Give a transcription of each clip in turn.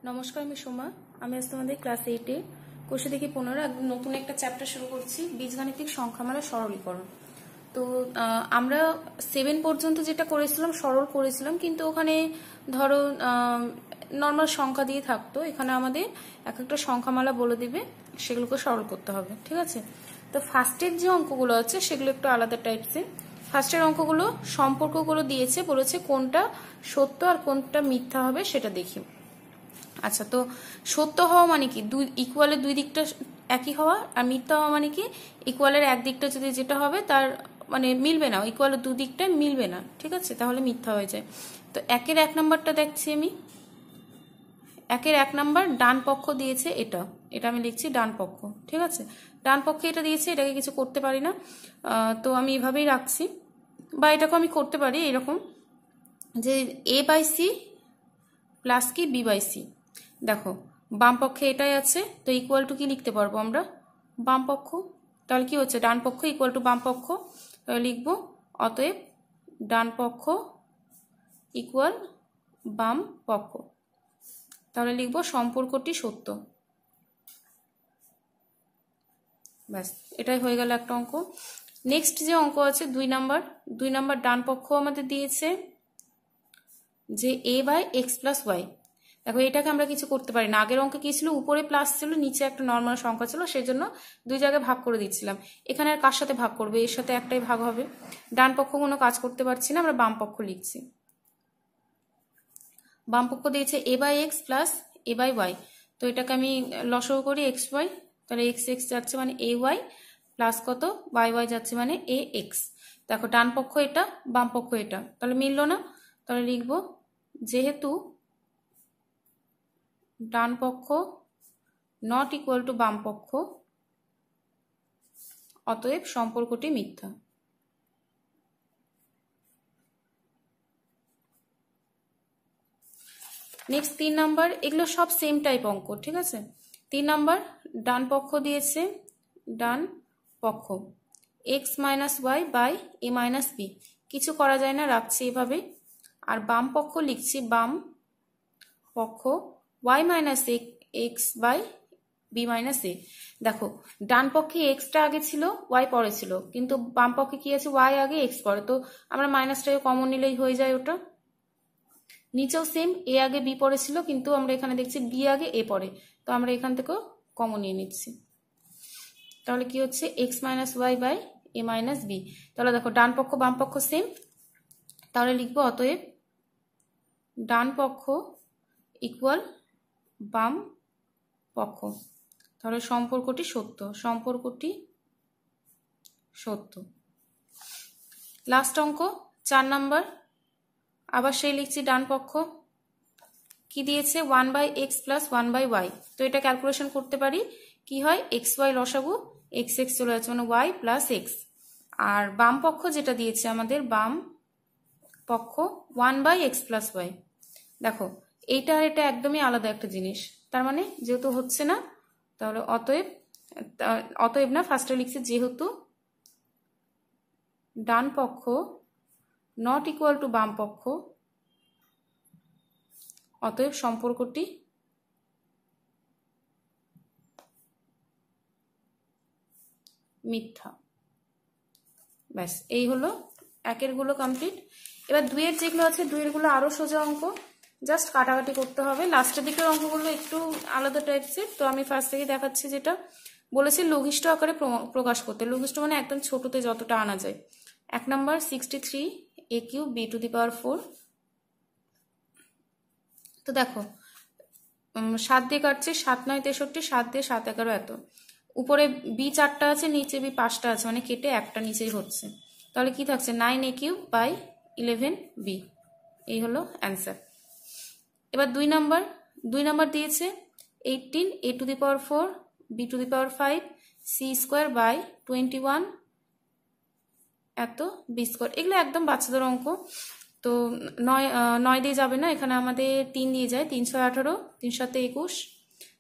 নমস্কার, আমি সোমা। আমি আজ তোমাদের ক্লাস 8-এ কোষে দেখি 15 একদম নতুন একটা চ্যাপ্টার শুরু করছি, বীজগাণিতিক সংখ্যামালা সরলীকরণ। তো আমরা 7 পর্যন্ত যেটা করেছিলাম সরল করেছিলাম, কিন্তু ওখানে ধরো নর্মাল সংখ্যা দিয়ে থাকতো। এখানে আমাদের এক একটা সংখ্যামালা বলে দিবে, সেগুলোকে সরল করতে হবে, ঠিক আছে? তো ফার্স্টের যে অঙ্কগুলো আছে সেগুলো একটু আলাদা টাইপসের। ফার্স্টের অঙ্কগুলো সম্পর্কগুলো দিয়েছে, বলেছে কোনটা সত্য আর কোনটা মিথ্যা হবে সেটা দেখি। আচ্ছা, তো সত্য হওয়া মানে কি ইকুয়ালের দুই দিকটা একই হওয়া, আর মিথ্যা হওয়া মানে কি ইকুয়ালের এক দিকটা যদি যেটা হবে তার মানে মিলবে না, ইকুয়ালের দুই দিকটা মিলবে না, ঠিক আছে? তাহলে মিথ্যা হয়ে যায়। তো একের 1 নাম্বারটা দেখছি আমি। একের 1 নাম্বার ডান পক্ষ দিয়েছে, এটা এটা আমি লিখছি ডান পক্ষ, ঠিক আছে? ডান পক্ষে এটা দিয়েছে, এটাকে কিছু করতে পারি না, তো আমি এভাবেই রাখছি। বা এটাকে আমি করতে পারি এরকম যে a/c প্লাস কি b/c। দেখো বাম পক্ষে এটাই আছে, তো ইকুয়াল টু কি লিখতে পারবো আমরা? বাম পক্ষ। তাহলে কি হচ্ছে? ডান পক্ষ ইকুয়াল টু বাম পক্ষ, তাহলে লিখবো অতএব ডান পক্ষ ইকুয়াল বাম পক্ষ। তাহলে লিখবো সম্পর্কটি সত্য। ব্যাস, এটাই হয়ে গেল একটা অঙ্ক। নেক্সট যে অঙ্ক আছে 2 নাম্বার ডান পক্ষ আমাদের দিয়েছে যে a/x+y। দেখো এটাকে আমরা কিছু করতে পারি না। আগের অঙ্কে কি ছিল? উপরে প্লাস ছিল, নিচে একটা নর্মাল সংখ্যা ছিল, সেই জন্য দুই জায়গায় ভাগ করে দিচ্ছিলাম। এখানে আর কার সাথে ভাগ করবে? এর সাথে একটাই ভাগ হবে। ডান পক্ষ কোনো কাজ করতে পারছি না, আমরা বাম পক্ষ লিখছি। বাম পক্ষ দিয়েছে a/x প্লাস a/y। তো এটাকে আমি লসগু করি xy, তাহলে x যাচ্ছে মানে ay প্লাস কত y যাচ্ছে মানে ax। দেখো ডান পক্ষ এটা, বাম পক্ষ এটা, তাহলে মিললো না। তাহলে লিখবো যেহেতু ডান পক্ষ নট ইকুয়াল টু বাম পক্ষ, অতএব সম্পর্কটি মিথ্যা। নেক্সট 3 নাম্বার, এগুলো সব সেম টাইপ অঙ্ক, ঠিক আছে? 3 নাম্বার ডান পক্ষ দিয়েছে, ডান পক্ষ x-y/a-b। কিছু করা যায় না, রাখছি এভাবে। আর বাম পক্ষ লিখছি বাম পক্ষ y-x/b-a। দেখো ডান পক্ষে এক্সটা আগে ছিল, ওয়াই পরে ছিল, কিন্তু বাম পক্ষে কি আছে? ওয়াই আগে এক্স পরে, তো আমরা মাইনাসটাকে কমন নিলেই হয়ে যায় ওটা। নিচেও সেম, এ আগে বি পরে ছিল, কিন্তু আমরা এখানে দেখছি বি আগে এ পরে, তো আমরা এখান থেকেও কমন নিয়ে নিচ্ছি। তাহলে কি হচ্ছে? x-y/a-b। তাহলে দেখো ডান পক্ষ বাম পক্ষ সেম, তাহলে লিখবো অতএব ডান পক্ষ ইকুয়াল বাম পক্ষ। তাহলে সম্পর্কটি সত্য, সম্পর্কটি সত্য। লাস্ট অঙ্ক 4 নাম্বার, আবার সেই লিখছি ডান পক্ষ কি দিয়েছে? 1/x plus 1/y। তো এটা ক্যালকুলেশন করতে পারি, কি হয়? xy লসাগু x চলে যাচ্ছে মানে y প্লাস x। আর বাম পক্ষ যেটা দিয়েছে আমাদের, বাম পক্ষ 1/x প্লাস y। দেখো এইটা আর এটা একদমই আলাদা একটা জিনিস, তার মানে যেহেতু হচ্ছে না, তাহলে অতএব না, ফার্স্টে লিখছি যেহেতু ডান পক্ষ নট ইকুয়াল টু বাম পক্ষ, অতএব সম্পর্কটি মিথ্যা। ব্যাস, এই হলো একের গুলো কমপ্লিট। এবার 2 এর যেগুলো আছে, 2 এর গুলো আরো সোজা অঙ্ক, জাস্ট কাটাকাটি করতে হবে। লাস্টের দিকের অঙ্কগুলো একটু আলাদা টাইপসের, তো আমি ফার্স্ট থেকে দেখাচ্ছি। যেটা বলেছি লঘিষ্ঠ আকারে প্রকাশ করতে, লঘিষ্ঠ মানে একদম ছোটতে যতটা আনা যায়। 1 নাম্বার 63a³ b⁴। তো দেখো 7 দিয়ে কাটছে, 7 9 63, 7 দিয়ে 7 11 এত। উপরে বি 4টা আছে, নিচে বি 5টা আছে, মানে কেটে একটা নিচেই হচ্ছে। তাহলে কি থাকছে? 9a³/11b। এই হলো অ্যান্সার। এবার 2 নাম্বার দিয়েছে 18a⁴ b⁵ c²/21 এত b²। এগুলো একদম বাচ্চাদের অঙ্ক, তো 9 দিয়ে যাবে না, এখানে আমাদের 3 দিয়ে যায়। 3 6 18, 3 7 21।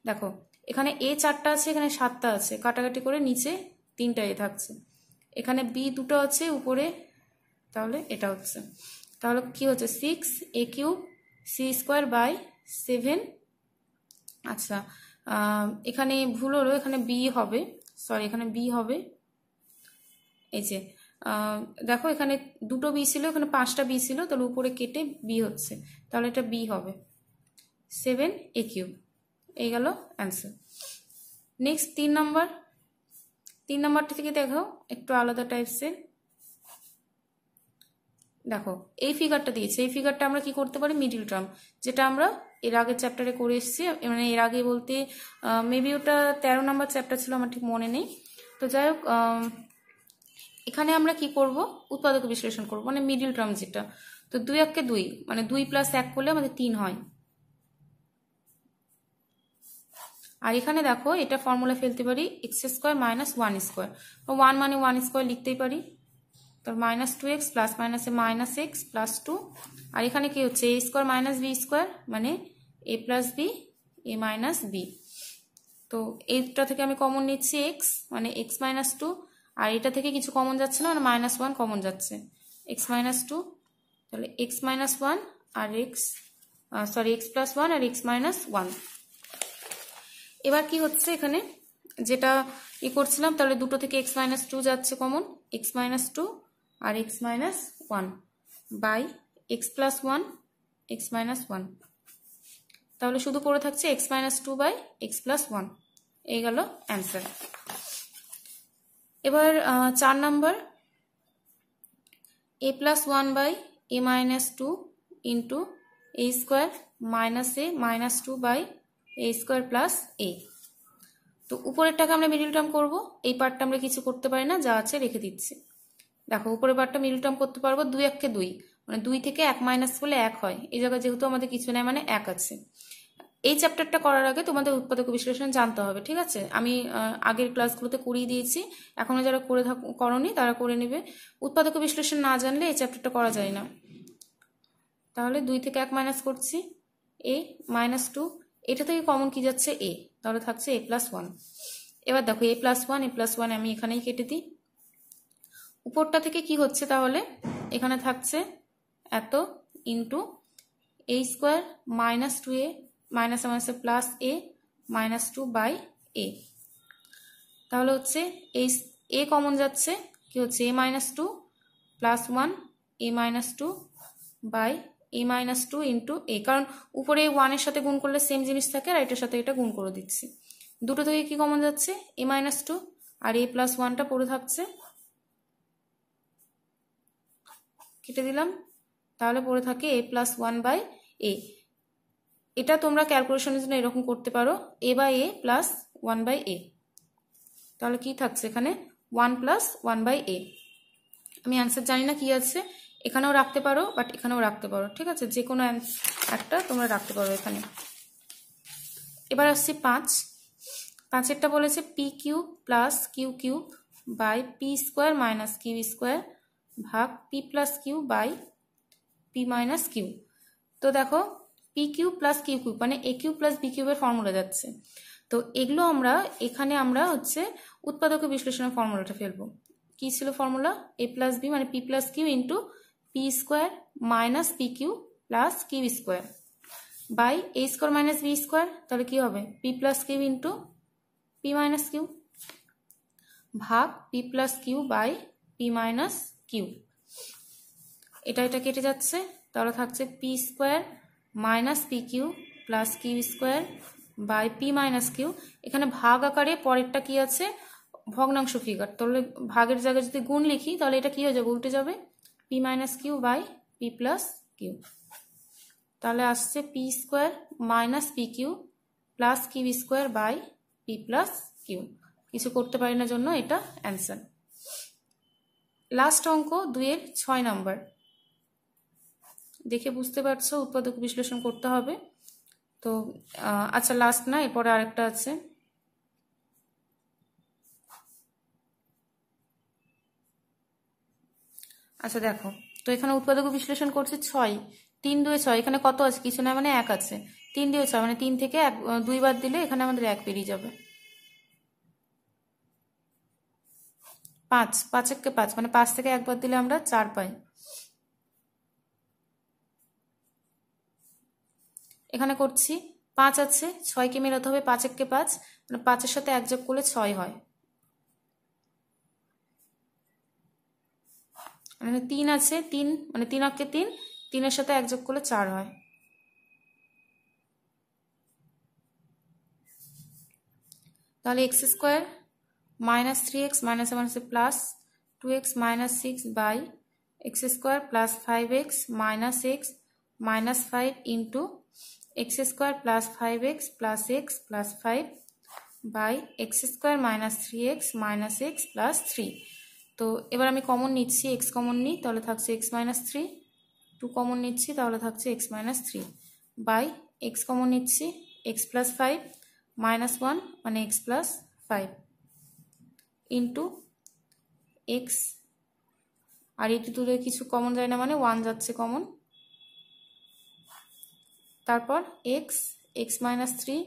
দেখো এখানে এ 4টা আছে, এখানে 7টা আছে, কাটাকাটি করে নিচে 3টা এ থাকছে, এখানে বি 2টো আছে উপরে, তাহলে এটা হচ্ছে। তাহলে কি হচ্ছে? 6a³ c² / 7 আচ্ছা, এখানে ভুল হলো, এখানে বি হবে, সরি এখানে বি হবে। এই যে দেখো এখানে দুটো বি ছিল, এখানে 5টা বি ছিল, তাহলে উপরে কেটে বি হচ্ছে, তাহলে এটা বি হবে 7a³ এই গেল অ্যান্সার। নেক্সট 3 নম্বরটা থেকে দেখো একটু আলাদা টাইপসের। দেখো এই ফিগারটা দিয়েছে, এই ফিগারটা আমরা কি করতে পারি, মিডিল টার্ম, যেটা আমরা এর আগের চ্যাপ্টারে করে এসেছি, মানে এর আগে বলতে মেবি ওটা 13 নম্বর চ্যাপ্টার ছিল, আমার ঠিক মনে নেই। তো যাই হোক, এখানে আমরা কি করব, উৎপাদক বিশ্লেষণ করব, মানে মিডিল টার্ম যেটা। তো 2 1 2, মানে 2 + 1 করলে আমাদের 3 হয়। আর এখানে দেখো এটা ফর্মুলা ফেলতে পারি x² - 1², 1 মানে 1² লিখতেই পারি, তার -2x প্লাস মাইনাসে -x প্লাস 2, আর এখানে কি হচ্ছে a² - b² মানে a + b a - b। তো এইটা থেকে আমি কমন নিচ্ছি x, মানে x - 2, আর এটা থেকে কিছু কমন যাচ্ছে না, মানে -1 কমন যাচ্ছে, x - 2, তাহলে x - 1 আর x + 1 আর x - 1। এবার কি হচ্ছে এখানে যেটা করছিলাম, তাহলে দুটো থেকে x - 2 যাচ্ছে কমন, x - 2 আর x - 1 বাই x + 1 x - 1, তাহলে শুধু পড়ে থাকছে x - 2 বাই x + 1, এই গেল অ্যান্সার। এবার 4 নম্বর, a + 1 by a - 2 into a² - a - 2 by a² plus a। তো উপরেরটাকে আমরা মিডল টার্ম করব, এই পার্টটা আমরা কিছু করতে পারি না, যা আছে রেখে দিচ্ছি। দেখো উপরের পার্টটা মিডল টার্ম করতে পারবো, 2 1 2, মানে 2 থেকে 1 মাইনাস করলে 1 হয়, এই জায়গায় যেহেতু আমাদের কিছু নেই মানে 1 আছে। এই চ্যাপ্টারটা করার আগে তোমাদের উৎপাদক বিশ্লেষণ জানতে হবে, ঠিক আছে? আমি আগের ক্লাসগুলোতে করিয়ে দিয়েছি, এখনো যারা করনি তারা করে নেবে। উৎপাদক বিশ্লেষণ না জানলে এই চ্যাপ্টারটা করা যায় না। তাহলে 2 থেকে 1 মাইনাস করছি, a - 2, এটা থেকে কমন কি যাচ্ছে a, তাহলে থাকছে a + 1। এবার দেখো a + 1 আমি এখানেই কেটে দিই। উপরটা থেকে কি হচ্ছে, তাহলে এখানে থাকছে এত ইন্টু a² - 2a মাইনাস মাইনাসে প্লাস a -2 বাই a, তাহলে হচ্ছে এই a কমন যাচ্ছে, কি হচ্ছে a - 2 plus 1 a - 2 by a - 2 into a, কারণ উপরে 1 এর সাথে গুণ করলে সেম জিনিস থাকে, আর এটার সাথে এটা গুণ করে দিচ্ছি। দুটো থেকে কি কমন যাচ্ছে a - 2, আর a + 1টা পড়ে থাকছে, কেটে দিলাম, তাহলে পড়ে থাকে a + 1 বাই a। এটা তোমরা ক্যালকুলেশনের জন্য এরকম করতে পারো, a by a plus 1 by a, তাহলে কি থাকছে এখানে 1 + 1 বাই a। আমি অ্যান্সার জানি না কি আছে, এখানেও রাখতে পারো বাট এখানেও রাখতে পারো, ঠিক আছে? যে কোনো একটা তোমরা রাখতে পারো এখানে। এবার আসছি 5এরটা বলেছে p³ + q³ by p² - q² ভাগ p + q by p - q। তো দেখো p³ + q³ মানে a³ + b³ এর ফর্মুলা যাচ্ছে, তো এগুলো এখানে আমরা হচ্ছে উৎপাদক বিশ্লেষণের ফর্মুলাটা ফেলবো। কি ছিল ফর্মুলা, a + b মানে p + q ইন্টু p² - pq plus q² by a² - b², তাহলে কি হবে p + q into p - q ভাগ p + q by p - q। এটা কেটে যাচ্ছে, তাহলে থাকছে p² - pq plus q² by p - q। এখানে ভাগ আকারে পরেরটা কি আছে, ভগ্নাংশ ফিগার, তাহলে ভাগের জায়গায় যদি গুণ লিখি তাহলে এটা কি হয়ে যাবে, উল্টে যাবে, p - q by p + q। তাহলে আসছে p² - pq plus q² by p + q। কিছু করতে পারি না জন্য এটা অ্যান্সার। লাস্ট অঙ্ক 2-এর 6 নম্বর, দেখে বুঝতে পারছো উৎপাদক বিশ্লেষণ করতে হবে। তো আচ্ছা লাস্ট না, এরপরে আরেকটা আছে। আচ্ছা দেখো, তো এখানে উৎপাদক বিশ্লেষণ করছে 6, 3 2 6, এখানে কত আছে, কিছু না মানে 1 আছে, 3 2 6 মানে 3 থেকে 2 বাদ দিলে এখানে আমাদের 1 বেরিয়ে যাবে। 5 5 1 5 মানে 5 থেকে 1 বাদ দিলে আমরা 4 পাই। এখানে করছি 5 আছে, 6কে মেলাতে হবে, 5 1 5, মানে 5-এর সাথে 1 যোগ করলে 6 হয়। মানে 3 আছে, 3 মানে 3 1 3, 3-এর সাথে 1 যোগ করলে 4 হয়। তাহলে x square minus 3x minus plus 2x minus 6 by x square plus 5x minus x minus 5 into x square plus 5x plus x plus 5 by x square minus 3x minus x plus 3। তো এবার আমি common নিচ্ছি, x common নিই, তাহলে থাকছে x minus 3, 2 common নিচ্ছি, তাহলে থাকছে x minus 3 by x common নিচ্ছি, x প্লাস 5 মাইনাস 1 মানে x প্লাস 5 ইন্টু x, আর এই দুটোতে কিছু কমন যায় না মানে 1 যাচ্ছে কমন, তারপর x minus 3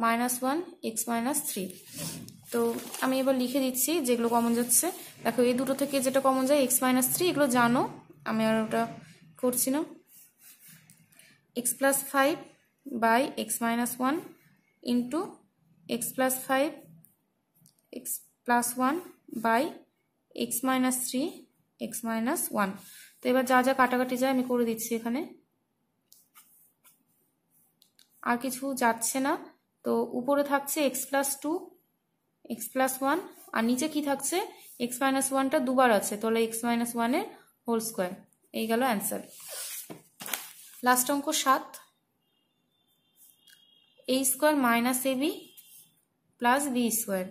minus 1 x minus 3। তো আমি এবার লিখে দিচ্ছি যেগুলো কমন যাচ্ছে। দেখো এই দুটো থেকে যেটা কমন যায় x মাইনাস 3, এগুলো জানো, আমি আর ওটা করছি না। x plus 5 by x minus 1 into x plus 5 x plus 1 by x minus 3 x minus 1। তো এবার যা যা কাটাকাটি যায় আমি করে দিচ্ছি এখানে, আর কিছু যাচ্ছে না। তো উপরে থাকছে x প্লাস 2 x প্লাস 1, আর নিচে কি থাকছে x মাইনাস 1টা দুবার আছে, তাহলে x মাইনাস 1-এর হোল স্কোয়ার। এই গেল অ্যান্সার। লাস্ট অঙ্ক 7, a square minus ab plus b square.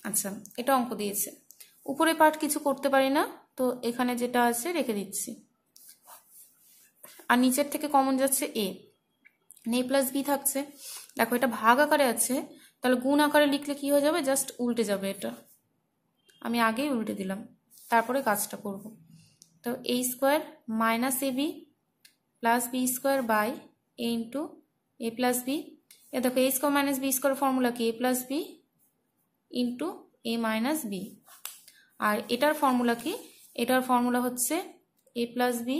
আচ্ছা, এটা অঙ্ক দিয়েছে, উপরে পার্ট কিছু করতে পারি না, তো এখানে যেটা আছে রেখে দিচ্ছি। আর নিচের থেকে কমন যাচ্ছে a, a প্লাস বি থাকছে। দেখো এটা ভাগ আকারে আছে, তাহলে গুণ আকারে লিখলে কি হয়ে যাবে, জাস্ট উল্টে যাবে। এটা আমি আগেই উল্টে দিলাম, তারপরে কাজটা করব। তো a square minus ab plus B square by a into a plus B. এ দেখো a square minus B square formula কি, a plus B into a minus B. আর এটার ফর্মুলা কি, এটার ফর্মুলা হচ্ছে a plus B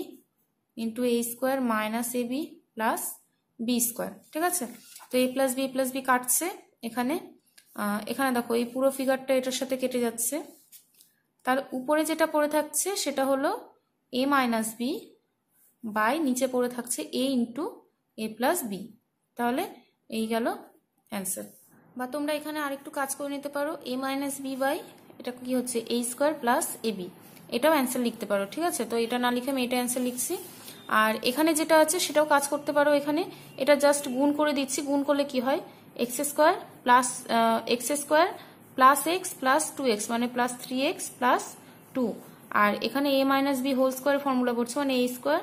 into a square minus ab plus B square. ঠিক আছে, তো a প্লাস বি কাটছে এখানে, এখানে দেখো এই পুরো ফিগারটা এটার সাথে কেটে যাচ্ছে। তার উপরে যেটা পড়ে থাকছে সেটা হলো a মাইনাস বি বাই নিচে পড়ে থাকছে a into a plus b. তাহলে এই গেল অ্যান্সার। বা তোমরা এখানে আরেকটু কাজ করে নিতে পারো, a মাইনাস বি বাই এটা কি হচ্ছে a square plus a b, এটাও অ্যান্সার লিখতে পারো। ঠিক আছে, তো এটা না লিখে আমি এটা অ্যান্সার লিখছি। আর এখানে যেটা আছে সেটাও কাজ করতে পারো, এখানে এটা জাস্ট গুণ করে দিচ্ছি। গুণ করলে কি হয়, x square plus x plus 2x মানে প্লাস 3x প্লাস 2। আর এখানে a minus b whole square formula পড়ছে, মানে a square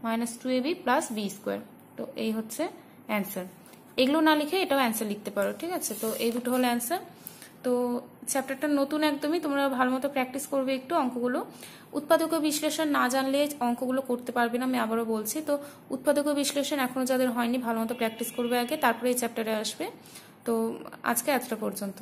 minus 2ab plus B square. তো এই হচ্ছে অ্যান্সার। এগুলো না লিখে এটাও অ্যান্সার লিখতে পারো। ঠিক আছে, তো এই দুটো হলো অ্যান্সার। তো চ্যাপ্টারটা নতুন একদমই, তোমরা ভালো মতো প্র্যাকটিস করবে একটু অঙ্কগুলো। উৎপাদকীয় বিশ্লেষণ না জানলে অঙ্কগুলো করতে পারবে না, আমি আবারও বলছি। তো উৎপাদকীয় বিশ্লেষণ এখনো যাদের হয়নি ভালো মতো প্র্যাকটিস করবে আগে, তারপরে এই চ্যাপ্টারে আসবে। তো আজকে এতটা পর্যন্ত।